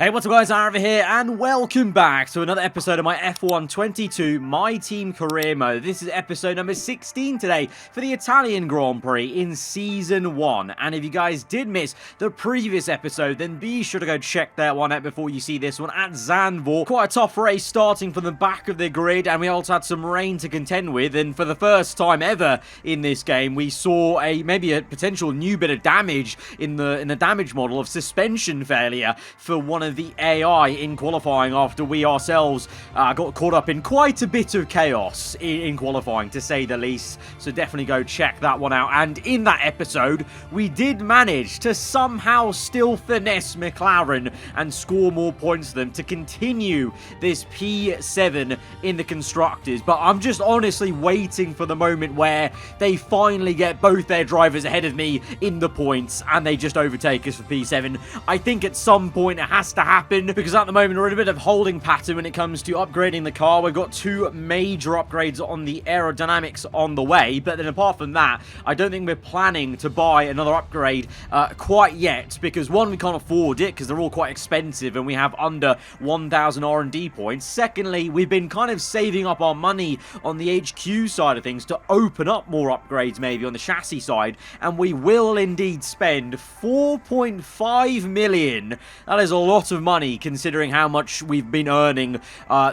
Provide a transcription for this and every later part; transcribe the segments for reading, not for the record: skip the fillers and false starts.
Hey, what's up guys, aarava here, and welcome back to another episode of my F1 22 My Team Career Mode. This is episode number 16 today for the Italian Grand Prix in Season 1. And if you guys did miss the previous episode, then be sure to go check that one out before you see this one at Zandvoort. Quite a tough race starting from the back of the grid, and we also had some rain to contend with. And for the first time ever in this game, we saw maybe a potential new bit of damage in the damage model of suspension failure for one of the AI in qualifying after we ourselves got caught up in quite a bit of chaos in qualifying, to say the least. So definitely go check that one out. And in that episode, we did manage to somehow still finesse McLaren and score more points than them to continue this P7 in the Constructors. But I'm just honestly waiting for the moment where they finally get both their drivers ahead of me in the points and they just overtake us for P7. I think at some point it has to happen, because at the moment we're in a bit of holding pattern when it comes to upgrading the car. We've got two major upgrades on the aerodynamics on the way, but then apart from that, I don't think we're planning to buy another upgrade quite yet, because one, we can't afford it because they're all quite expensive and we have under 1,000 R&D points. Secondly, we've been kind of saving up our money on the HQ side of things to open up more upgrades maybe on the chassis side, and we will indeed spend 4.5 million. That is a lot of money considering how much we've been earning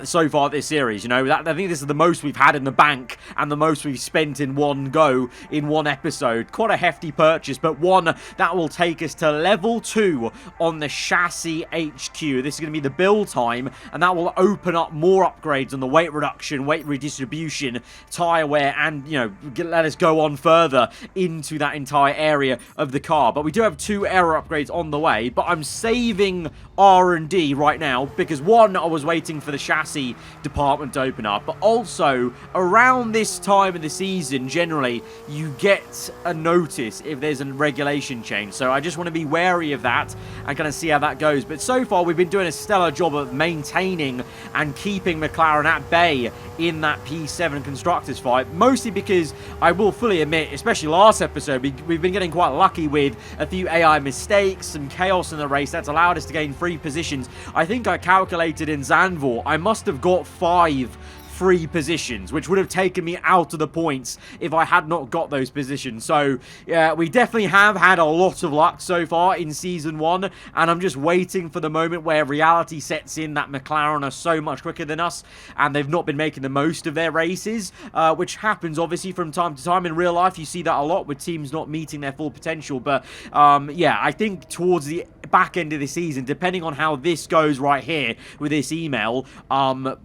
so far this series. You know, I think this is the most we've had in the bank and the most we've spent in one go in one episode. Quite a hefty purchase, but one that will take us to level 2 on the chassis HQ. This is going to be the build time, and that will open up more upgrades on the weight reduction, weight redistribution, tyre wear, and, you know, let us go on further into that entire area of the car. But we do have two aero upgrades on the way, but I'm saving R&D right now because, one, I was waiting for the chassis department to open up, but also around this time of the season generally you get a notice if there's a regulation change, so I just want to be wary of that and kind of see how that goes. But so far we've been doing a stellar job of maintaining and keeping McLaren at bay in that P7 Constructors fight, mostly because I will fully admit, especially last episode, we've been getting quite lucky with a few AI mistakes, some chaos in the race that's allowed us to gain 3 positions. I think I calculated in Zandvoort, I must have got 5 free positions, which would have taken me out of the points if I had not got those positions. So yeah, we definitely have had a lot of luck so far in Season 1, and I'm just waiting for the moment where reality sets in that McLaren are so much quicker than us and they've not been making the most of their races, which happens obviously from time to time in real life. You see that a lot with teams not meeting their full potential. But yeah, I think towards the back end of the season, depending on how this goes right here with this email,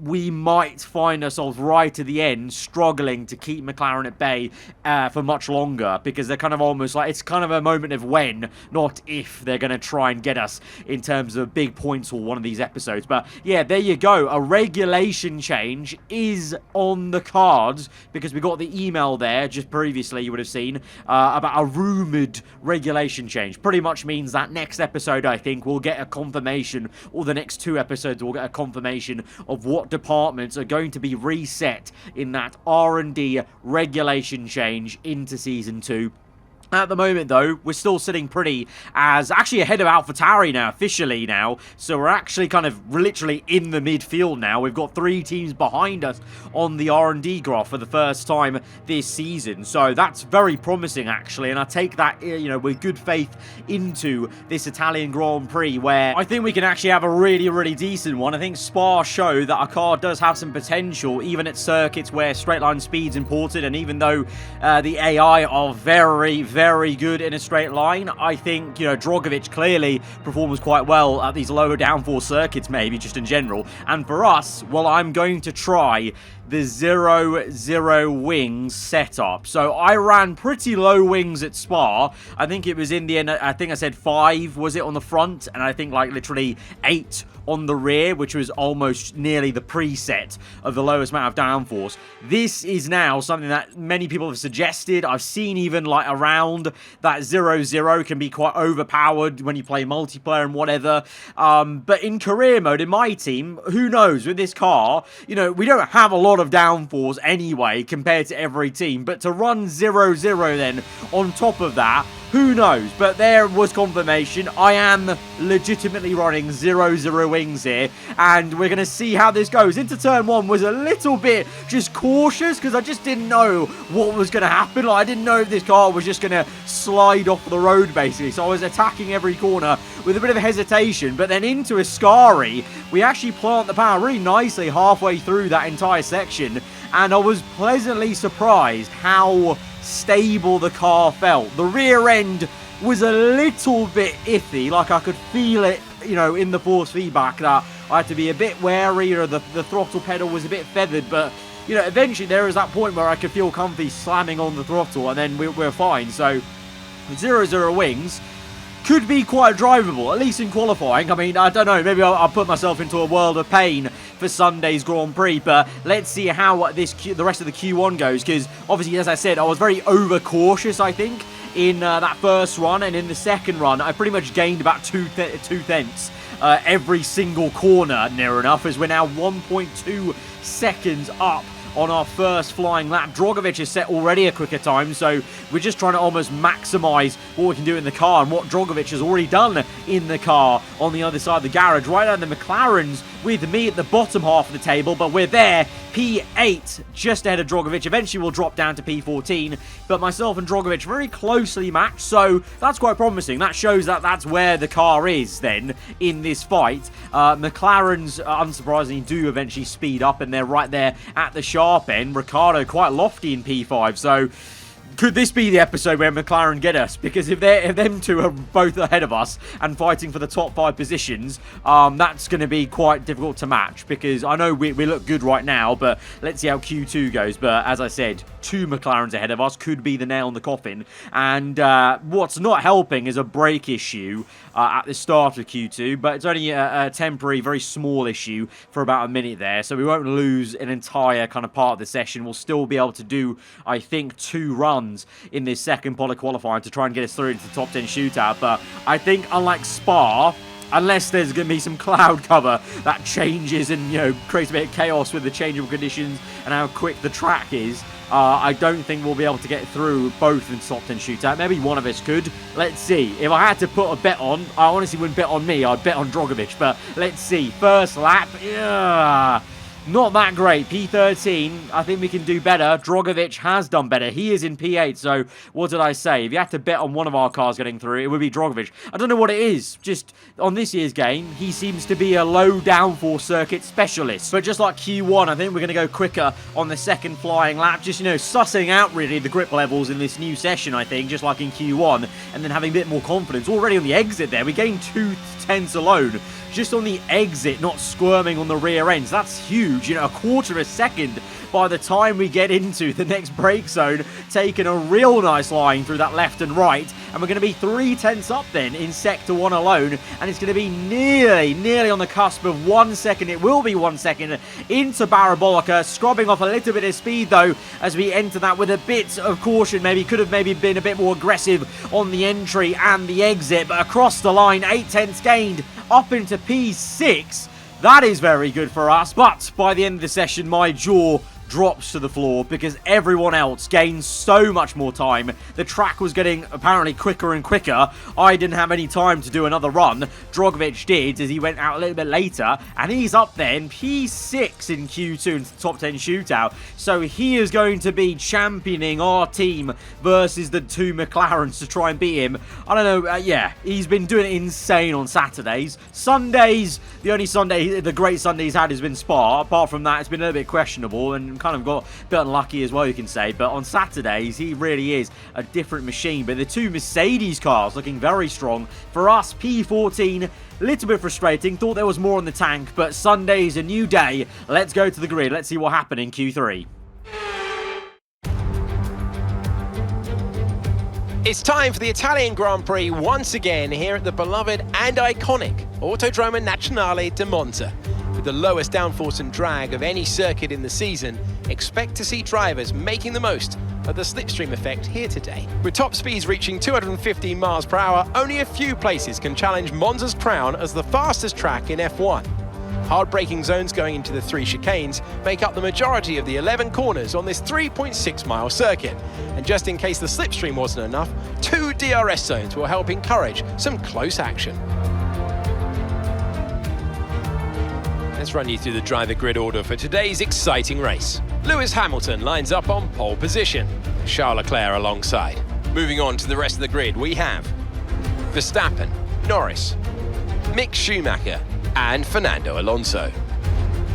we might find ourselves right at the end struggling to keep McLaren at bay for much longer, because they're kind of almost like, it's kind of a moment of when, not if, they're going to try and get us in terms of big points or one of these episodes. But yeah, there you go. A regulation change is on the cards, because we got the email there just previously, you would have seen, about a rumoured regulation change. Pretty much means that next episode, I think, we'll get a confirmation, or the next 2 episodes we'll get a confirmation of what departments are going to be reset in that R&D regulation change into Season 2. At the moment, though, we're still sitting pretty as actually ahead of AlphaTauri now, officially now. So we're actually kind of literally in the midfield now. We've got 3 teams behind us on the R&D graph for the first time this season. So that's very promising, actually. And I take that, you know, with good faith into this Italian Grand Prix, where I think we can actually have a really, really decent one. I think Spa showed that our car does have some potential, even at circuits where straight line speed's important. And even though the AI are very good in a straight line, I think, you know, Drogovic clearly performs quite well at these lower downforce circuits, maybe just in general. And for us, well, I'm going to try the 0-0 wings setup. So I ran pretty low wings at Spa. I think it was in the end, I think I said 5 was it on the front, and I think like literally 8 on the rear, which was almost nearly the preset of the lowest amount of downforce. This is now something that many people have suggested. I've seen even like around that 0-0 can be quite overpowered when you play multiplayer and whatever. But in career mode, in my team, who knows, with this car, you know, we don't have a lot of downforce anyway compared to every team. But to run 0-0 then on top of that, Who knows? But there was confirmation. I am legitimately running 0-0 wings here, and we're going to see how this goes. Into turn 1 was a little bit just cautious because I just didn't know what was going to happen. Like, I didn't know if this car was just going to slide off the road, basically. So I was attacking every corner with a bit of hesitation, but then into Ascari, we actually plant the power really nicely halfway through that entire section, and I was pleasantly surprised how stable the car felt. The rear end was a little bit iffy, like I could feel it, you know, in the force feedback that I had to be a bit wary, or the throttle pedal was a bit feathered, but you know, eventually there was that point where I could feel comfy slamming on the throttle, and then we're fine. So 0-0 wings could be quite drivable, at least in qualifying. I mean, I don't know, maybe I'll put myself into a world of pain for Sunday's Grand Prix, but let's see how the rest of the Q1 goes, because obviously, as I said, I was very overcautious, I think, in that first run, and in the second run, I pretty much gained about two tenths every single corner, near enough, as we're now 1.2 seconds up on our first flying lap. Drogovic has set already a quicker time, so we're just trying to almost maximize what we can do in the car and what Drogovic has already done in the car on the other side of the garage. Right now, the McLarens with me at the bottom half of the table, but we're there. P8 just ahead of Drogovic. Eventually we'll drop down to P14, but myself and Drogovic very closely matched, so that's quite promising. That shows that that's where the car is then in this fight. McLarens, unsurprisingly, do eventually speed up, and they're right there at the sharp end. Ricciardo quite lofty in P5, so could this be the episode where McLaren get us? Because if them two are both ahead of us and fighting for the top 5 positions, that's going to be quite difficult to match. Because I know we look good right now, but let's see how Q2 goes. But as I said, 2 McLarens ahead of us could be the nail in the coffin. And what's not helping is a brake issue at the start of Q2. But it's only a temporary, very small issue for about a minute there. So we won't lose an entire kind of part of the session. We'll still be able to do, I think, 2 runs in this second poly qualifying to try and get us through into the top 10 shootout. But I think, unlike Spa, unless there's going to be some cloud cover that changes and, you know, creates a bit of chaos with the changeable conditions and how quick the track is, I don't think we'll be able to get through both in the top 10 shootout. Maybe one of us could. Let's see. If I had to put a bet on, I honestly wouldn't bet on me. I'd bet on Drogovic. But let's see. First lap. Yeah. Not that great. P13, I think we can do better. Drogovic has done better. He is in P8, so what did I say? If you had to bet on one of our cars getting through, it would be Drogovic. I don't know what it is. Just on this year's game, he seems to be a low downforce circuit specialist. But just like Q1, I think we're going to go quicker on the second flying lap. Just, you know, sussing out really the grip levels in this new session, I think, just like in Q1, and then having a bit more confidence. Already on the exit there, we gained 2 tenths alone. Just on the exit, not squirming on the rear ends. That's huge. You know, a quarter of a second by the time we get into the next brake zone, taking a real nice line through that left and right. And we're going to be 3 tenths up then in Sector 1 alone. And it's going to be nearly on the cusp of 1 second. It will be 1 second into Barabolica. Scrubbing off a little bit of speed, though, as we enter that with a bit of caution. Could have been a bit more aggressive on the entry and the exit. But across the line, 8 tenths gained up into P6. That is very good for us. But by the end of the session, my jaw drops to the floor because everyone else gains so much more time. The track was getting apparently quicker and quicker. I didn't have any time to do another run. Drogovic did, as he went out a little bit later, and he's up there in P6 in Q2 into the top 10 shootout. So he is going to be championing our team versus the 2 McLarens to try and beat him. I don't know, yeah, he's been doing it insane on Saturdays. Sundays, the only Sunday, the great Sunday he's had has been Spa. Apart from that, it's been a little bit questionable and kind of got a bit unlucky as well, you can say. But on Saturdays, he really is a different machine. But the 2 Mercedes cars looking very strong. For us, P14, a little bit frustrating. Thought there was more in the tank, but Sunday's a new day. Let's go to the grid. Let's see what happened in Q3. It's time for the Italian Grand Prix once again here at the beloved and iconic Autodromo Nazionale di Monza. With the lowest downforce and drag of any circuit in the season, expect to see drivers making the most of the slipstream effect here today. With top speeds reaching 215 miles per hour, only a few places can challenge Monza's crown as the fastest track in F1. Hard braking zones going into the 3 chicanes make up the majority of the 11 corners on this 3.6-mile circuit. And just in case the slipstream wasn't enough, 2 DRS zones will help encourage some close action. Let's run you through the driver grid order for today's exciting race. Lewis Hamilton lines up on pole position, Charles Leclerc alongside. Moving on to the rest of the grid, we have Verstappen, Norris, Mick Schumacher and Fernando Alonso.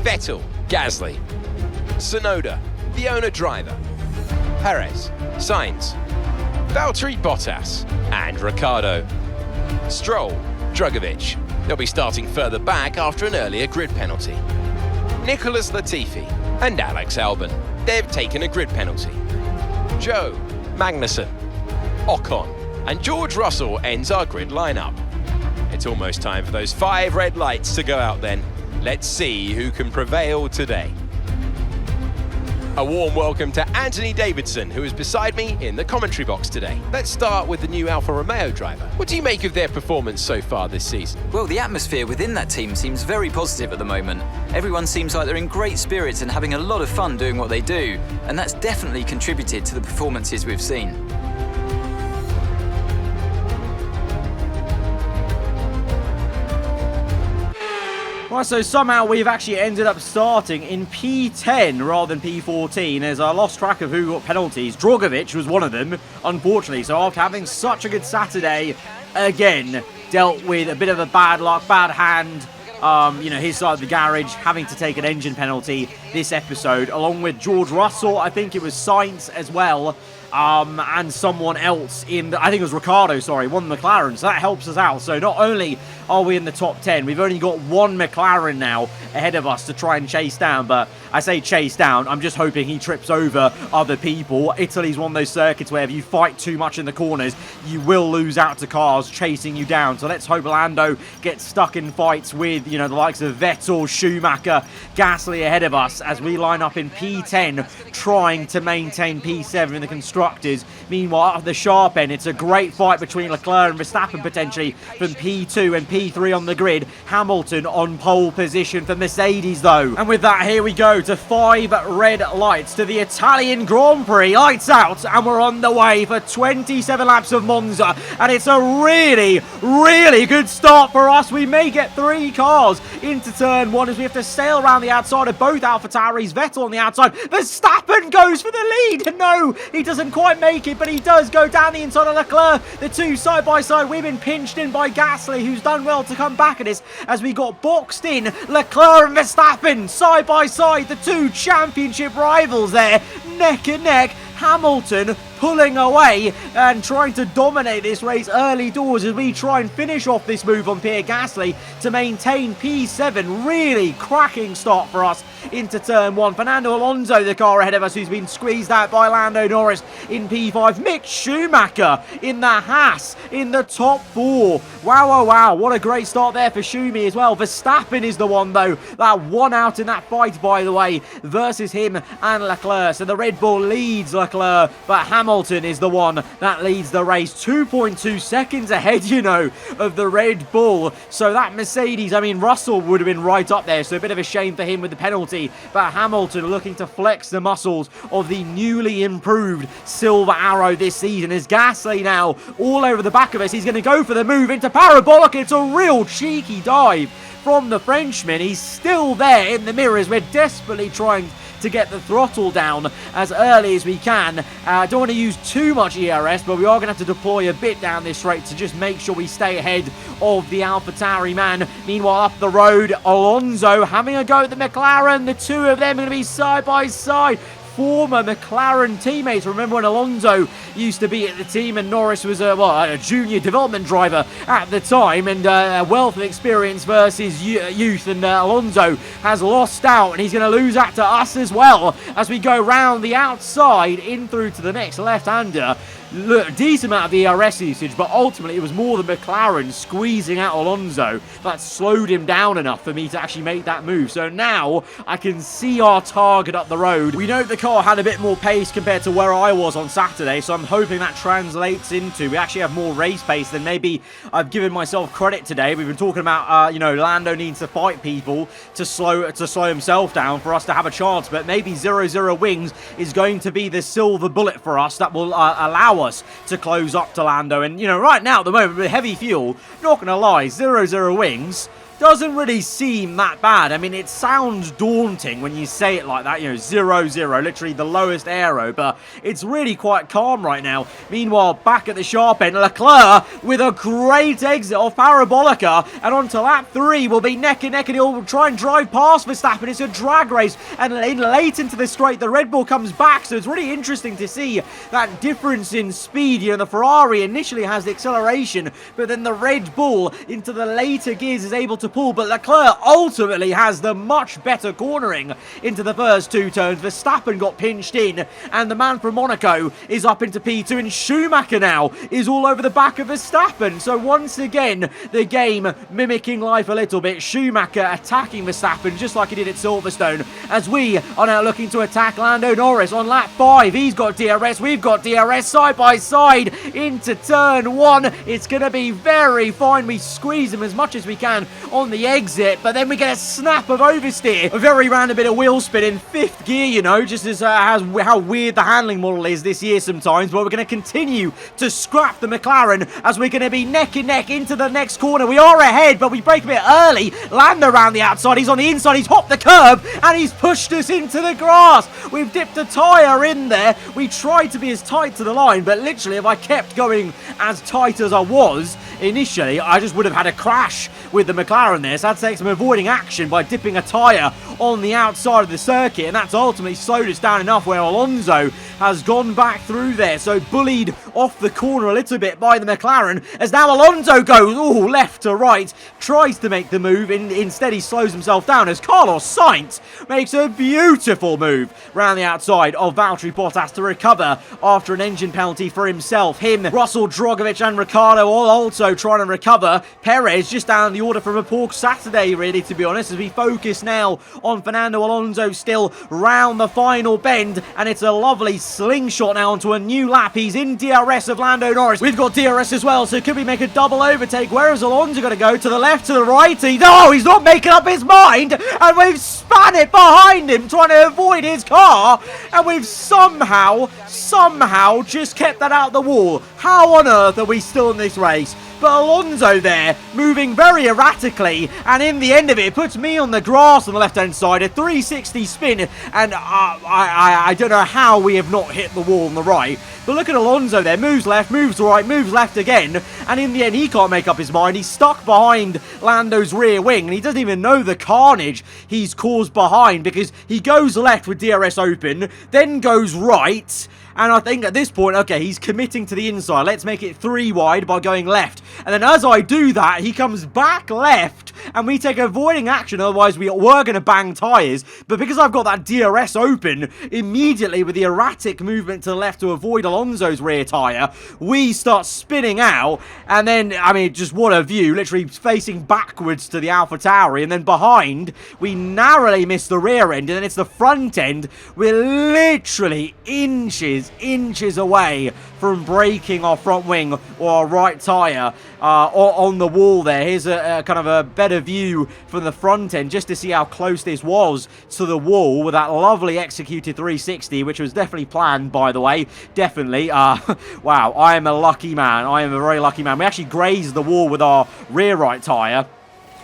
Vettel, Gasly, Tsunoda, the owner driver, Perez, Sainz, Valtteri Bottas and Ricciardo. Stroll, Drugovich. They'll be starting further back after an earlier grid penalty. Nicholas Latifi and Alex Albon. They've taken a grid penalty. Joe, Magnussen, Ocon and George Russell ends our grid lineup. It's almost time for those 5 red lights to go out then. Let's see who can prevail today. A warm welcome to Anthony Davidson, who is beside me in the commentary box today. Let's start with the new Alfa Romeo driver. What do you make of their performance so far this season? Well, the atmosphere within that team seems very positive at the moment. Everyone seems like they're in great spirits and having a lot of fun doing what they do, and that's definitely contributed to the performances we've seen. Right, so somehow we've actually ended up starting in P10 rather than P14 as I lost track of who got penalties. Drugovich was one of them, unfortunately. So after having such a good Saturday, again, dealt with a bit of a bad luck, bad hand. His side of the garage having to take an engine penalty this episode, along with George Russell. I think it was Sainz as well. And someone else I think it was Ricciardo, sorry, won the McLaren, so that helps us out. So not only are we in the top 10, we've only got one McLaren now ahead of us to try and chase down, but I say chase down, I'm just hoping he trips over other people. Italy's one of those circuits where if you fight too much in the corners, you will lose out to cars chasing you down. So let's hope Lando gets stuck in fights with, the likes of Vettel, Schumacher, Gasly ahead of us as we line up in P10, trying to maintain P7 in the constructors. Meanwhile, at the sharp end, it's a great fight between Leclerc and Verstappen potentially from P2 and P3 on the grid. Hamilton on pole position for Mercedes though. And with that, here we go to 5 red lights to the Italian Grand Prix. Lights out, and we're on the way for 27 laps of Monza. And it's a really, really good start for us. We may get 3 cars into turn 1 as we have to sail around the outside of both AlphaTauris. Vettel on the outside. Verstappen goes for the lead. No, he doesn't quite make it, but he does go down the inside of Leclerc. The 2 side-by-side women pinched in by Gasly, who's done well to come back at this as we got boxed in. Leclerc and Verstappen side-by-side, the 2 championship rivals there, neck and neck. Hamilton pulling away and trying to dominate this race early doors as we try and finish off this move on Pierre Gasly to maintain P7. Really cracking start for us into turn 1. Fernando Alonso, the car ahead of us, who's been squeezed out by Lando Norris in P5. Mick Schumacher in the Haas in the top 4. Wow, what a great start there for Schumi as well. Verstappen is the one though that won out in that fight, by the way, versus him and Leclerc. So the Red Bull leads Leclerc, but Hamilton is the one that leads the race. 2.2 seconds ahead, of the Red Bull. So that Mercedes, Russell would have been right up there, so a bit of a shame for him with the penalty. But Hamilton looking to flex the muscles of the newly improved Silver Arrow this season. As Gasly now all over the back of us, he's going to go for the move into parabolic. It's a real cheeky dive from the Frenchman. He's still there in the mirrors. We're desperately trying to get the throttle down as early as we can. Don't want to use too much ERS, but we are going to have to deploy a bit down this straight to just make sure we stay ahead of the AlphaTauri man. Meanwhile, up the road, Alonso having a go at the McLaren. The 2 of them are going to be side by side. Former McLaren teammates. Remember when Alonso used to be at the team and Norris was a junior development driver at the time, and a wealth of experience versus youth, and Alonso has lost out and he's going to lose out to us as well as we go round the outside in through to the next left-hander. decent amount of ERS usage, but ultimately it was more the McLaren squeezing out Alonso that slowed him down enough for me to actually make that move. So now I can see our target up the road. We know the car had a bit more pace compared to where I was on Saturday, so I'm hoping that translates into we actually have more race pace than maybe I've given myself credit today. We've been talking about, you know, Lando needs to fight people to slow himself down for us to have a chance, but maybe 0-0 wings is going to be the silver bullet for us that will allow us to close up to Lando. And, you know, right now at the moment with heavy fuel, not going to lie, 0-0 wings doesn't really seem that bad. I mean, it sounds daunting when you say it like that, you know, 0-0, literally the lowest aero, but it's really quite calm right now. Meanwhile, back at the sharp end, Leclerc with a great exit off Parabolica, and on to lap 3 will be neck and neck, and he'll try and drive past Verstappen. It's a drag race, and late into the straight, the Red Bull comes back, so it's really interesting to see that difference in speed. You know, the Ferrari initially has the acceleration, but then the Red Bull into the later gears is able to pull, but Leclerc ultimately has the much better cornering into the first 2 turns. Verstappen got pinched in, and the man from Monaco is up into P2, and Schumacher now is all over the back of Verstappen. So once again, the game mimicking life a little bit. Schumacher attacking Verstappen just like he did at Silverstone, as we are now looking to attack Lando Norris on lap 5. He's got DRS, we've got DRS side by side into turn 1. It's going to be very fine. We squeeze him as much as we can on the exit, but then we get a snap of oversteer. A very random bit of wheel spin in 5th gear, you know, just as how weird the handling model is this year sometimes. But we're going to continue to scrap the McLaren as we're going to be neck and neck into the next corner. We are ahead, but we break a bit early. Lando around the outside, he's on the inside, he's hopped the curb, and he's pushed us into the grass. We've dipped a tyre in there. We tried to be as tight to the line, but literally if I kept going as tight as I was initially, I just would have had a crash with the McLaren there. So I had to take some avoiding action by dipping a tyre on the outside of the circuit, and that's ultimately slowed us down enough where Alonso has gone back through there. So bullied off the corner a little bit by the McLaren, as now Alonso goes left to right, tries to make the move, instead he slows himself down as Carlos Sainz makes a beautiful move round the outside of Valtteri Bottas to recover after an engine penalty for himself. Him, Russell, Drogovic and Ricciardo all also trying to recover. Perez just down the order from a poor Saturday, really, to be honest, as we focus now on Fernando Alonso still round the final bend, and it's a lovely slingshot now onto a new lap. He's in DRS of Lando Norris. We've got DRS as well, so could we make a double overtake? Where is Alonso going to go? To the left, to the right? He's not making up his mind, and we've span it behind him trying to avoid his car, and we've somehow just kept that out the wall. How on earth are we still in this race? But Alonso there, moving very erratically, and in the end of it, puts me on the grass on the left-hand side, a 360 spin, and I don't know how we have not hit the wall on the right. But look at Alonso there, moves left, moves right, moves left again, and in the end, he can't make up his mind. He's stuck behind Lando's rear wing, and he doesn't even know the carnage he's caused behind, because he goes left with DRS open, then goes right, and I think at this point, okay, he's committing to the inside. Let's make it 3 wide by going left. And then as I do that, he comes back left, and we take avoiding action. Otherwise, we were going to bang tyres. But because I've got that DRS open, immediately with the erratic movement to the left to avoid Alonso's rear tyre, we start spinning out. And then, I mean, just what a view. Literally facing backwards to the AlphaTauri. And then behind, we narrowly miss the rear end. And then it's the front end. We're literally inches away from breaking our front wing or our right tyre on the wall there. Here's a kind of a better view from the front end just to see how close this was to the wall with that lovely executed 360, which was definitely planned, by the way. Definitely. Wow, I am a lucky man. I am a very lucky man. We actually grazed the wall with our rear right tyre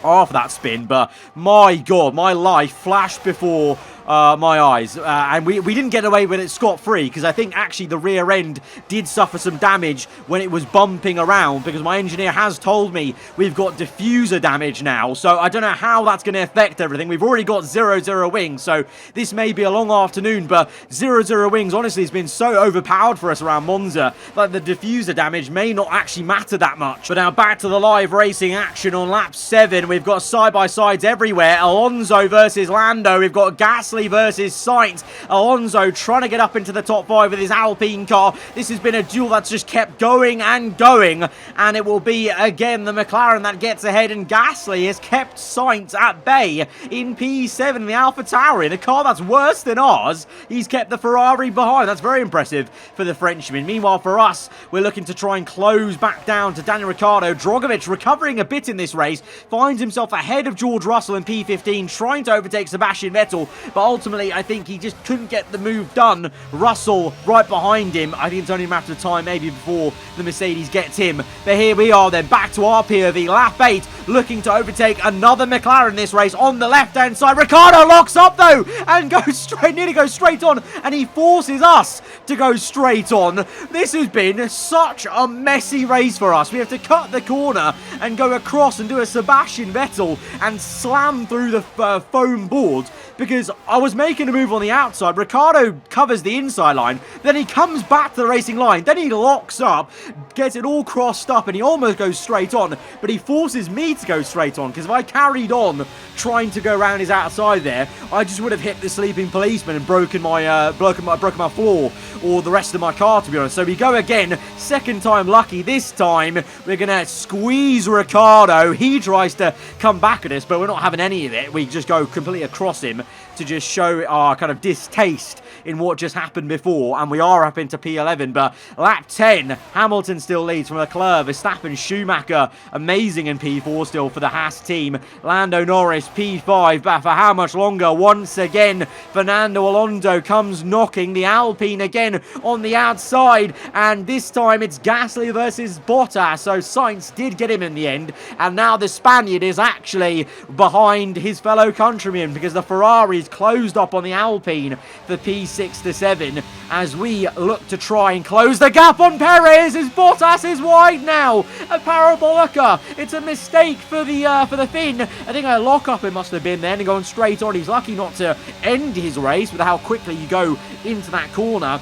after that spin, but my God, my life flashed before my eyes, and we didn't get away with it scot-free, because I think actually the rear end did suffer some damage when it was bumping around, because my engineer has told me we've got diffuser damage now, so I don't know how that's going to affect everything. We've already got 0-0 wings, so this may be a long afternoon, but 0-0 wings honestly has been so overpowered for us around Monza that the diffuser damage may not actually matter that much. But now back to the live racing action on lap 7. We've got side-by-sides everywhere. Alonso versus Lando. We've got Gasly Gasly versus Sainz. Alonso trying to get up into the top 5 with his Alpine car. This has been a duel that's just kept going and going, and it will be again the McLaren that gets ahead, and Gasly has kept Sainz at bay in P7 in the AlphaTauri, in a car that's worse than ours. He's kept the Ferrari behind. That's very impressive for the Frenchman. Meanwhile, for us, we're looking to try and close back down to Daniel Ricciardo. Drogovic recovering a bit in this race, finds himself ahead of George Russell in P15, trying to overtake Sebastian Vettel, but ultimately I think he just couldn't get the move done. Russell right behind him. I think it's only a matter of time maybe before the Mercedes gets him. But here we are then, back to our POV, lap 8, looking to overtake another McLaren in this race on the left-hand side. Ricciardo locks up though and nearly goes straight on, and he forces us to go straight on. This has been such a messy race for us. We have to cut the corner and go across and do a Sebastian Vettel and slam through the foam board, because I was making a move on the outside. Ricciardo covers the inside line, then he comes back to the racing line, then he locks up, gets it all crossed up, and he almost goes straight on, but he forces me to go straight on, because if I carried on trying to go around his outside there, I just would have hit the sleeping policeman and broken my floor or the rest of my car, to be honest. So we go again, second time lucky. This time we're going to squeeze Ricciardo. He tries to come back at us, but we're not having any of it. We just go completely across him to just show our kind of distaste in what just happened before, and we are up into P11. But lap 10, Hamilton still leads from Leclerc, Verstappen, Schumacher, amazing in P4 still for the Haas team. Lando Norris, P5, but for how much longer? Once again, Fernando Alonso comes knocking the Alpine again on the outside, and this time it's Gasly versus Bottas, so Sainz did get him in the end, and now the Spaniard is actually behind his fellow countrymen, because the Ferrari's closed up on the Alpine for P6 to 7 as we look to try and close the gap on Perez, as Bottas is wide now. A parabolica. It's a mistake for the Finn. I think a lock-up it must have been then, and going straight on. He's lucky not to end his race with how quickly you go into that corner.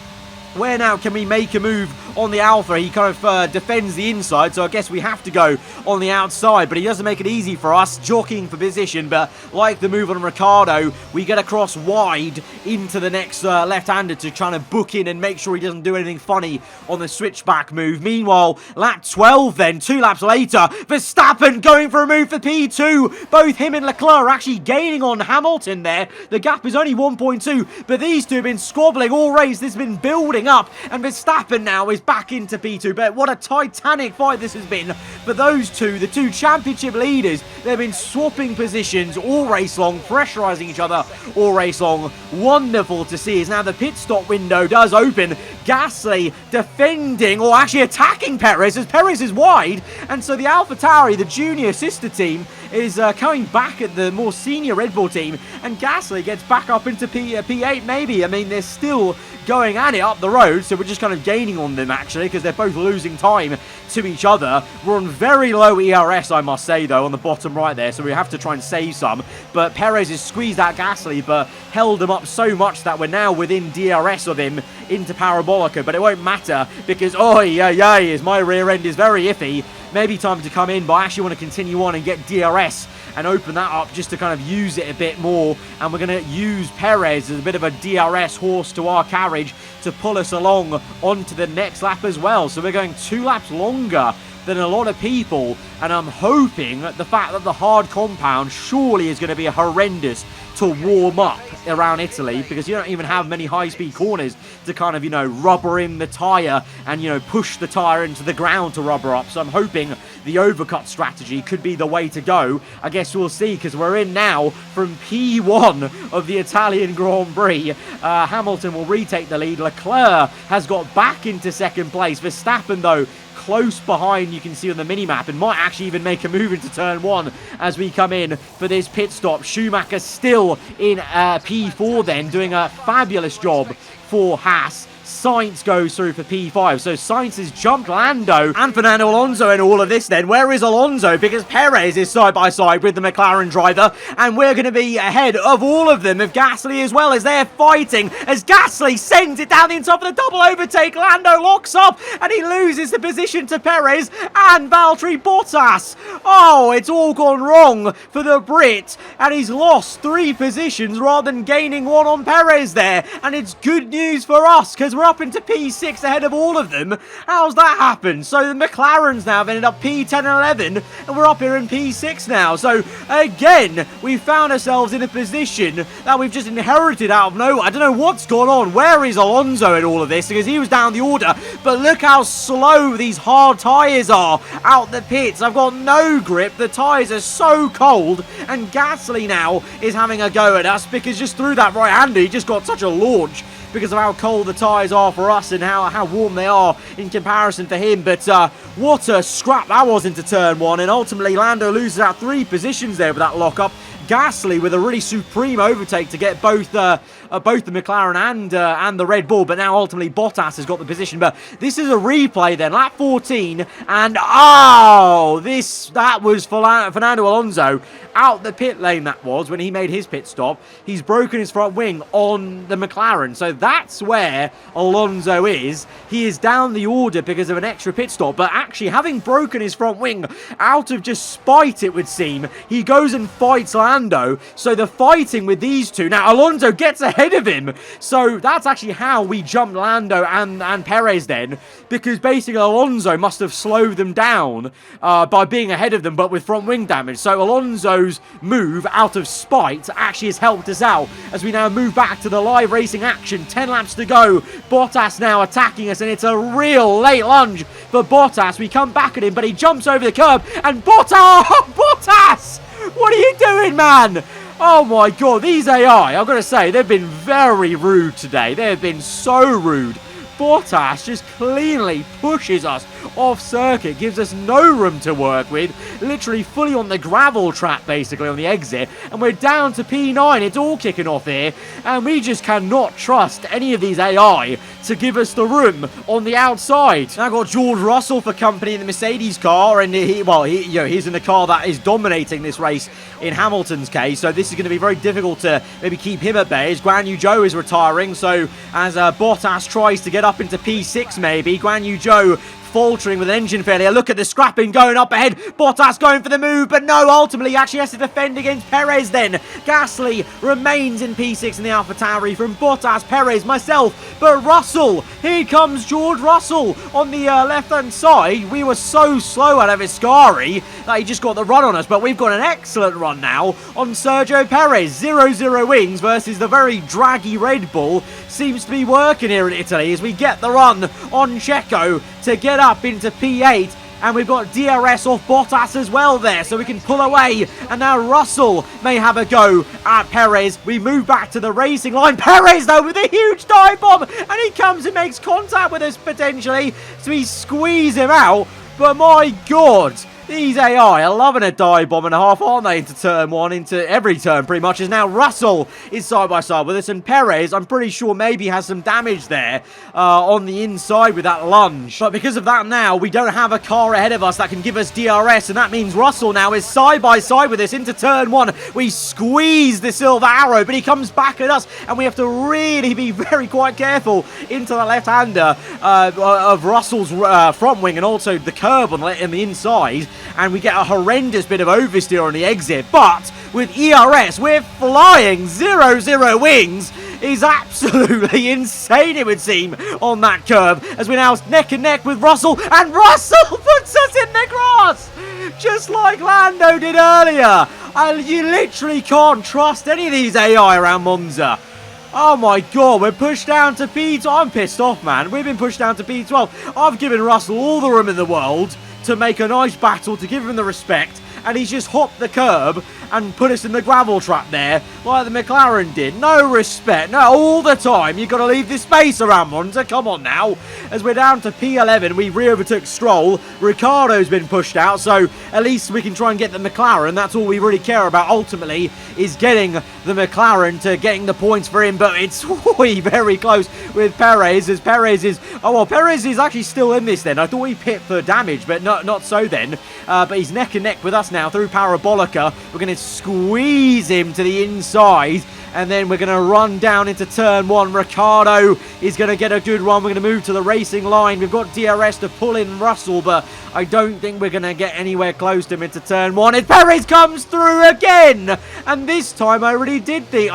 Where now can we make a move on the Alpha? He kind of defends the inside, so I guess we have to go on the outside, but he doesn't make it easy for us, jockeying for position. But like the move on Ricciardo, we get across wide into the next left-hander to try to book in and make sure he doesn't do anything funny on the switchback move. Meanwhile, lap 12 then, 2 laps later, Verstappen going for a move for P2. Both him and Leclerc are actually gaining on Hamilton there. The gap is only 1.2, but these two have been squabbling all race. This has been building up, and Verstappen now is back into P2. But what a titanic fight this has been for those two, the two championship leaders. They've been swapping positions all race long, pressurizing each other all race long. Wonderful to see as now the pit stop window does open. Gasly defending, or actually attacking Perez, as Perez is wide, and so the AlphaTauri, the junior sister team, is coming back at the more senior Red Bull team, and Gasly gets back up into P8 maybe. I mean, they're still going at it up the road, so we're just kind of gaining on them actually, because they're both losing time to each other. We're on very low ERS, I must say, though, on the bottom right there, so we have to try and save some. But Perez has squeezed out Gasly, but held him up so much that we're now within DRS of him into Parabolica. But it won't matter, because as my rear end is very iffy. Maybe time to come in, but I actually want to continue on and get DRS and open that up just to kind of use it a bit more. And we're going to use Perez as a bit of a DRS horse to our carriage to pull us along onto the next lap as well. So we're going 2 laps longer than a lot of people, and I'm hoping that the fact that the hard compound surely is going to be horrendous to warm up around Italy, because you don't even have many high-speed corners to kind of, rubber in the tyre and, push the tyre into the ground to rubber up. So I'm hoping the overcut strategy could be the way to go. I guess we'll see, because we're in now from P1 of the Italian Grand Prix. Hamilton will retake the lead. Leclerc has got back into second place. Verstappen, though, close behind, you can see on the mini-map, and might actually even make a move into turn 1 as we come in for this pit stop. Schumacher still in P4 then, doing a fabulous job for Haas. Sainz goes through for P5. So Sainz has jumped Lando and Fernando Alonso in all of this then. Where is Alonso? Because Perez is side by side with the McLaren driver, and we're going to be ahead of all of them, of Gasly as well, as they're fighting, as Gasly sends it down the inside for the double overtake. Lando locks up, and he loses the position to Perez and Valtteri Bottas. Oh, it's all gone wrong for the Brit, and he's lost 3 positions rather than gaining 1 on Perez there, and it's good news for us, because we're up into P6 ahead of all of them. How's that happened? So the McLarens now have ended up P10 and 11, and we're up here in P6 now. So again, we found ourselves in a position that we've just inherited out of nowhere. I don't know what's gone on. Where is Alonso in all of this? Because he was down the order, but look how slow these hard tyres are out the pits. I've got no grip. The tyres are so cold, and Gasly now is having a go at us because just through that right-hander, he just got such a launch because of how cold the tyres are for us and how warm they are in comparison for him. But what a scrap that was into turn 1, and ultimately Lando loses out 3 positions there with that lock-up. Gasly with a really supreme overtake to get both the McLaren and the Red Bull, but now ultimately Bottas has got the position. But this is a replay then, lap 14, and oh, that was Fernando Alonso out the pit lane. That was when he made his pit stop. He's broken his front wing on the McLaren, so that's where Alonso is. He is down the order because of an extra pit stop, but actually having broken his front wing out of just spite, it would seem, he goes and fights Lando. So the fighting with these two, now Alonso gets ahead of him, so that's actually how we jumped Lando and Perez then, because basically Alonso must have slowed them down by being ahead of them, but with front wing damage. So Alonso's move out of spite actually has helped us out as we now move back to the live racing action. 10 laps to go. Bottas now attacking us, and it's a real late lunge for Bottas. We come back at him, but he jumps over the curb, and Bottas! What are you doing, man? Oh my god, these AI, I've got to say, they've been very rude today. They've been so rude. Bottas just cleanly pushes us off circuit, gives us no room to work with, literally fully on the gravel track basically on the exit, and we're down to P9. It's all kicking off here, and we just cannot trust any of these AI to give us the room on the outside. Now I've got George Russell for company in the Mercedes car, and he's in a car that is dominating this race in Hamilton's case, so this is going to be very difficult to maybe keep him at bay. As Guan Yu Zhou is retiring, so as Bottas tries to get up into P6 maybe, Guan Yu Zhou faltering with an engine failure. Look at the scrapping going up ahead. Bottas going for the move, but no, ultimately he actually has to defend against Perez then. Gasly remains in P6 in the AlphaTauri from Bottas, Perez, myself, but Russell, here comes George Russell on the left-hand side. We were so slow out of Ascari that he just got the run on us, but we've got an excellent run now on Sergio Perez. 0-0 wings versus the very draggy Red Bull. Seems to be working here in Italy as we get the run on Checo to get up into P8, and we've got DRS off Bottas as well there, so we can pull away, and now Russell may have a go at Perez. We move back to the racing line. Perez though with a huge dive bomb, and he comes and makes contact with us potentially, so we squeeze him out, but my god, these AI are loving a dive bomb and a half, aren't they, into turn 1, into every turn pretty much, as now Russell is side by side with us, and Perez, I'm pretty sure maybe has some damage there on the inside with that lunge. But because of that now, we don't have a car ahead of us that can give us DRS, and that means Russell now is side by side with us into turn 1. We squeeze the silver arrow, but he comes back at us, and we have to really be very quite careful into the left-hander of Russell's front wing, and also the curb on the inside. And we get a horrendous bit of oversteer on the exit, but with ERS we're flying. 0-0 wings is absolutely insane, it would seem, on that curve, as we're now neck and neck with Russell, and Russell puts us in the grass just like Lando did earlier. You literally can't trust any of these AI around Monza. Oh my god, we're pushed down to P12. I'm pissed off, man. We've been pushed down to P12. I've given Russell all the room in the world to make a nice battle, to give him the respect, and he's just hopped the curb and put us in the gravel trap there like the McLaren did. No respect. No, all the time you've got to leave this space around, Monza. Come on now. As we're down to P11, we re-overtook Stroll. Ricciardo's been pushed out, so at least we can try and get the McLaren. That's all we really care about ultimately, is getting the McLaren to getting the points for him. But it's very close with Perez, as Perez is... Oh, well, Perez is actually still in this then. I thought he pipped for damage, but not so then. But he's neck and neck with us now through Parabolica. We're going to squeeze him to the inside, and then we're going to run down into turn 1. Ricciardo is going to get a good run. We're going to move to the racing line. We've got DRS to pull in Russell, but I don't think we're going to get anywhere close to him into turn 1. And Perez comes through again, and this time I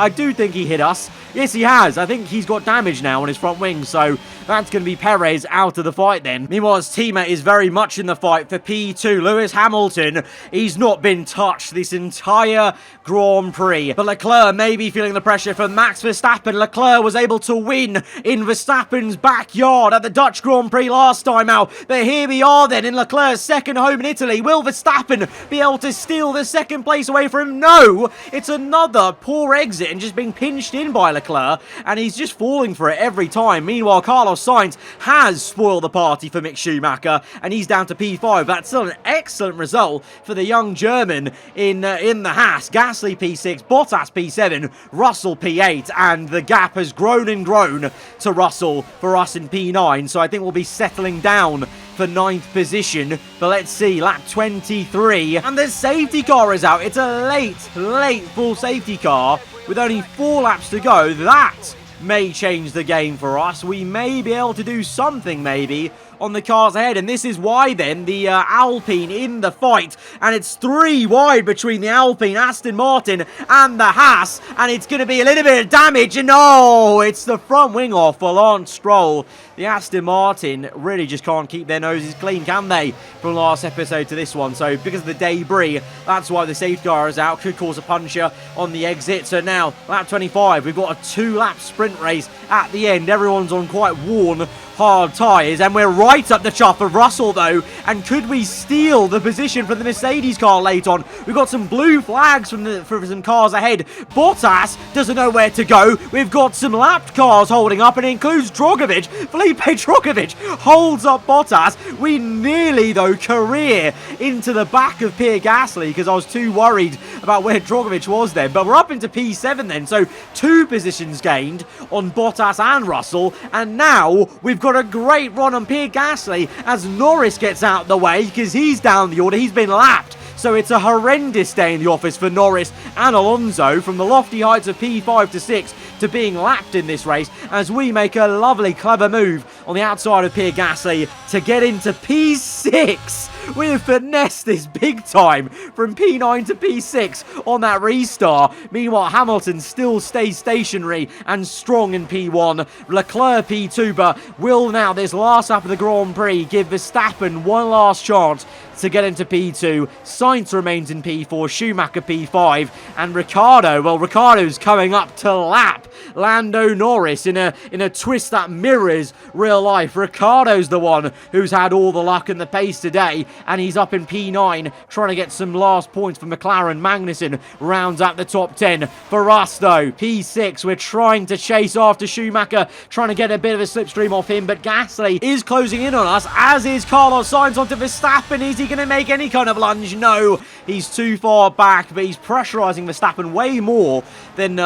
do think he hit us. Yes, he has. I think he's got damage now on his front wing, so that's going to be Perez out of the fight then. Meanwhile, his teammate is very much in the fight for P2. Lewis Hamilton, he's not been touched this entire Grand Prix. But Leclerc may be feeling the pressure from Max Verstappen. Leclerc was able to win in Verstappen's backyard at the Dutch Grand Prix last time out. But here we are then in Leclerc's second home in Italy. Will Verstappen be able to steal the second place away from him? No! It's another poor exit and just being pinched in by Leclerc, and he's just falling for it every time. Meanwhile, Carlos Sainz has spoiled the party for Mick Schumacher, and he's down to P5. That's still an excellent result for the young German in the Haas. Gasly P6, Bottas P7, Russell P8, and the gap has grown and grown to Russell for us in P9, so I think we'll be settling down for 9th position. But let's see, lap 23, and the safety car is out. It's a late full safety car with only 4 laps to go. That may change the game for us. We may be able to do something maybe on the cars ahead, and this is why then the Alpine in the fight, and it's 3 wide between the Alpine, Aston Martin and the Haas, and it's going to be a little bit of damage, and oh, it's the front wing off for Lance Stroll. The Aston Martin really just can't keep their noses clean, can they, from last episode to this one? So because of the debris, that's why the safety car is out. Could cause a puncture on the exit. So now, lap 25, we've got a 2-lap sprint race at the end. Everyone's on quite worn, hard tyres, and we're right up the chuff of Russell though. And could we steal the position from the Mercedes car late on? We've got some blue flags from some cars ahead. Bottas doesn't know where to go. We've got some lapped cars holding up, and it includes Drogovic. Felipe Drogovic holds up Bottas. We nearly though career into the back of Pierre Gasly because I was too worried about where Drogovic was then. But we're up into P7 then, so 2 positions gained on Bottas and Russell, and now we've got a great run on Pierre Gasly as Norris gets out of the way because he's down the order. He's been lapped. So it's a horrendous day in the office for Norris and Alonso, from the lofty heights of P5 to 6 to being lapped in this race, as we make a lovely, clever move on the outside of Pierre Gasly to get into P6. We have finessed this big time from P9 to P6 on that restart. Meanwhile, Hamilton still stays stationary and strong in P1. Leclerc P2, but will now, this last lap of the Grand Prix, give Verstappen one last chance to get into P2. Sainz remains in P4, Schumacher P5, and Ricciardo, well, Ricciardo's coming up to lap Lando Norris in a twist that mirrors real life. Ricciardo's the one who's had all the luck and the pace today, and he's up in P9 trying to get some last points for McLaren. Magnussen rounds out the top 10. For us though, P6, we're trying to chase after Schumacher, trying to get a bit of a slipstream off him, but Gasly is closing in on us, as is Carlos Sainz onto Verstappen. Is he going to make any kind of lunge? No, he's too far back, but he's pressurising Verstappen way more than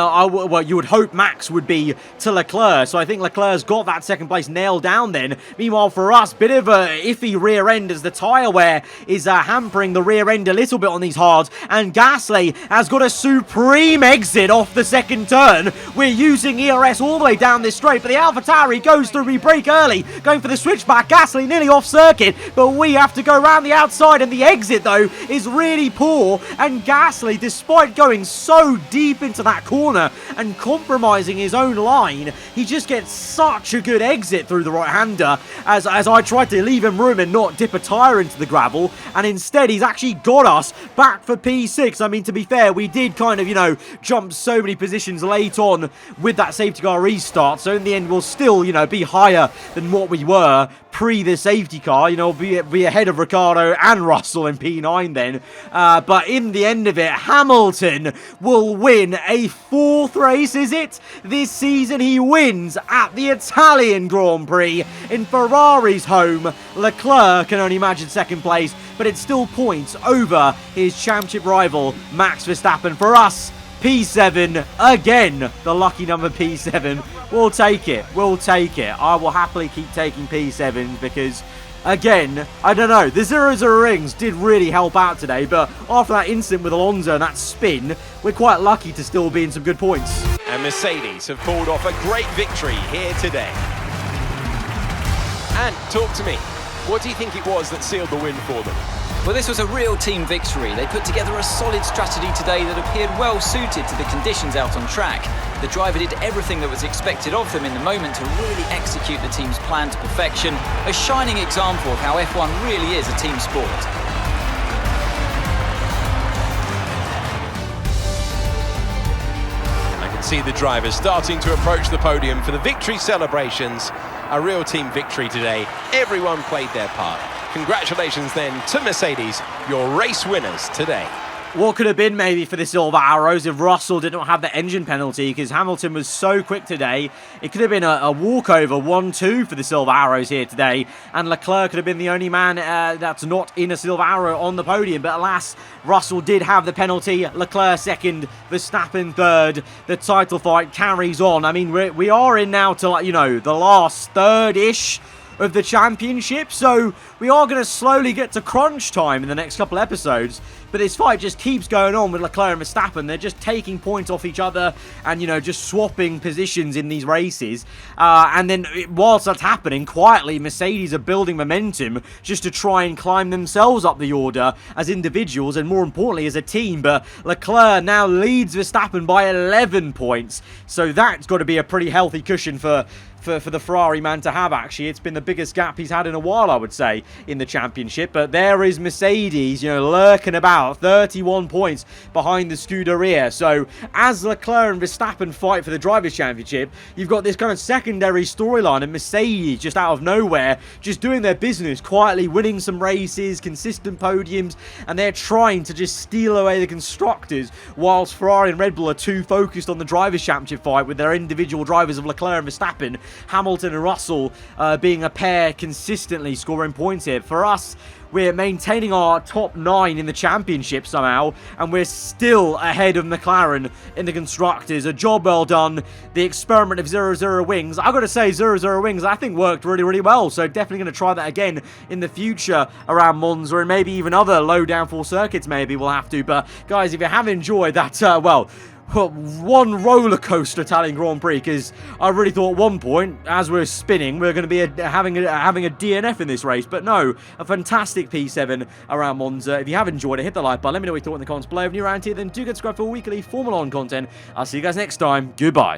you would hope Max would be to Leclerc. So I think Leclerc's got that second place nailed down then. Meanwhile, for us, bit of a iffy rear end as the tyre wear is hampering the rear end a little bit on these hards, and Gasly has got a supreme exit off the second turn. We're using ERS all the way down this straight, but the AlphaTauri goes through. We brake early, going for the switchback. Gasly nearly off circuit, but we have to go around the outside, and the exit though is really poor, and Gasly, despite going so deep into that corner and compromising his own line, he just gets such a good exit through the right-hander as I tried to leave him room and not dip a tyre into the gravel, and instead he's actually got us back for P6. I mean, to be fair, we did kind of, jump so many positions late on with that safety car restart, so in the end we'll still, be higher than what we were Prix the safety car, you know, be ahead of Ricciardo and Russell in P9 then. But in the end of it, Hamilton will win a 4th race, is it? This season he wins at the Italian Grand Prix in Ferrari's home. Leclerc can only imagine 2nd place, but it's still points over his championship rival, Max Verstappen. For us, P7, again, the lucky number P7. We'll take it. We'll take it. I will happily keep taking P7 because, again, I don't know. The 0-0 rings did really help out today, but after that incident with Alonso and that spin, we're quite lucky to still be in some good points. And Mercedes have pulled off a great victory here today. And talk to me. What do you think it was that sealed the win for them? Well, this was a real team victory. They put together a solid strategy today that appeared well suited to the conditions out on track. The driver did everything that was expected of them in the moment to really execute the team's plan to perfection. A shining example of how F1 really is a team sport. I can see the drivers starting to approach the podium for the victory celebrations. A real team victory today. Everyone played their part. Congratulations then to Mercedes, your race winners today. What could have been maybe for the Silver Arrows if Russell did not have the engine penalty, because Hamilton was so quick today. It could have been a walkover 1-2 for the Silver Arrows here today, and Leclerc could have been the only man that's not in a Silver Arrow on the podium. But alas, Russell did have the penalty. Leclerc 2nd, Verstappen 3rd. The title fight carries on. I mean, we are in now to, like, you know, the last third-ish of the championship, so we are going to slowly get to crunch time in the next couple episodes. But this fight just keeps going on with Leclerc and Verstappen. They're just taking points off each other and, you know, just swapping positions in these races. And then whilst that's happening, quietly, Mercedes are building momentum just to try and climb themselves up the order as individuals and, more importantly, as a team. But Leclerc now leads Verstappen by 11 points. So that's got to be a pretty healthy cushion for the Ferrari man to have, actually. It's been the biggest gap he's had in a while, I would say, in the championship. But there is Mercedes, you know, lurking about, 31 points behind the Scuderia. So as Leclerc and Verstappen fight for the Drivers' Championship, you've got this kind of secondary storyline and Mercedes just out of nowhere, just doing their business, quietly winning some races, consistent podiums, and they're trying to just steal away the constructors, whilst Ferrari and Red Bull are too focused on the Drivers' Championship fight with their individual drivers of Leclerc and Verstappen. Hamilton and Russell being a pair consistently scoring points here. For us, we're maintaining our top 9 in the championship somehow, and we're still ahead of McLaren in the constructors. A job well done. The experiment of 0-0 wings, I've got to say, 0-0 wings, I think worked really, really well. So definitely going to try that again in the future around Monza and maybe even other low downforce circuits. Maybe we'll have to. But guys, if you have enjoyed that, one roller coaster Italian Grand Prix, because I really thought at one point, as we're spinning, we're going to be having a DNF in this race. But no, a fantastic P7 around Monza. If you have enjoyed it, hit the like button. Let me know what you thought in the comments below. If you're around here, then do get subscribed for weekly Formula 1 content. I'll see you guys next time. Goodbye.